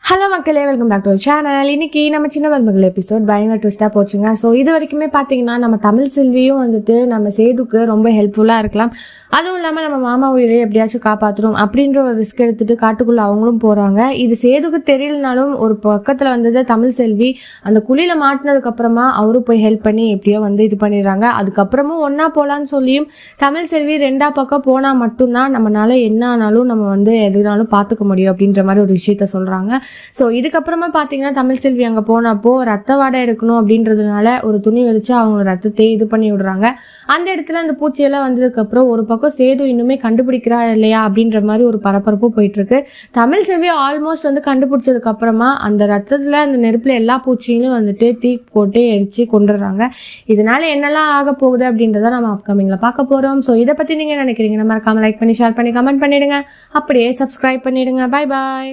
Hello மக்களே, welcome back to channel. இன்னைக்கு நம்ம சின்ன மருமகள் எபிசோட் பயங்கர ட்விஸ்ட்டாக போச்சுங்க. ஸோ இது வரைக்குமே பார்த்தீங்கன்னா நம்ம தமிழ் செல்வியும் நம்ம சேதுக்கு ரொம்ப ஹெல்ப்ஃபுல்லாக இருக்கலாம். அதுவும் இல்லாமல் நம்ம மாமா உயிரை எப்படியாச்சும் காப்பாற்றணும் அப்படின்ற ஒரு ரிஸ்க் எடுத்துகிட்டு காட்டுக்குள்ளே அவங்களும் போகிறாங்க. இது சேதுக்கு தெரியலனாலும் ஒரு பக்கத்தில் தமிழ் செல்வி அந்த குழியில் மாட்டினதுக்கப்புறமா அவரும் போய் ஹெல்ப் பண்ணி எப்படியோ இது பண்ணிடுறாங்க. அதுக்கப்புறமும் ஒன்றா போகலான்னு சொல்லியும் தமிழ் செல்வி ரெண்டா பக்கம் போனால் மட்டும்தான் நம்மளால என்ன ஆனாலும் நம்ம எதுனாலும் பார்த்துக்க முடியும் அப்படின்ற மாதிரி ஒரு விஷயத்த சொல்கிறாங்க. ஸோ இதுக்கப்புறமா பார்த்தீங்கன்னா தமிழ் செல்வி அங்கே போனப்போ ரத்த வாடை எடுக்கணும் அப்படின்றதுனால ஒரு துணி வச்சு அவங்க ரத்தத்தை இது பண்ணி விடுறாங்க. அந்த இடத்துல அந்த பூச்சியெல்லாம் வந்ததுக்கப்புறம் ஒரு பக்கம் சேது இன்னுமே கண்டுபிடிக்கிறா இல்லையா அப்படின்ற மாதிரி ஒரு பரபரப்பு போயிட்டு இருக்கு. தமிழ் செல்வி ஆல்மோஸ்ட் கண்டுபிடிச்சதுக்கு அப்புறமா அந்த ரத்தத்தில் அந்த நெருப்பில் எல்லா பூச்சியும் தீ போட்டு எரிச்சு கொண்டுடுறாங்க. இதனால என்னெல்லாம் ஆக போகுது அப்படின்றத நம்ம அப்கமிங்ல பார்க்க போகிறோம். ஸோ இதை பற்றி நீங்கள் நினைக்கிறீங்க? மறக்காம லைக் பண்ணி ஷேர் பண்ணி கமெண்ட் பண்ணிடுங்க. அப்படியே சப்ஸ்கிரைப் பண்ணிடுங்க. பாய் பாய்.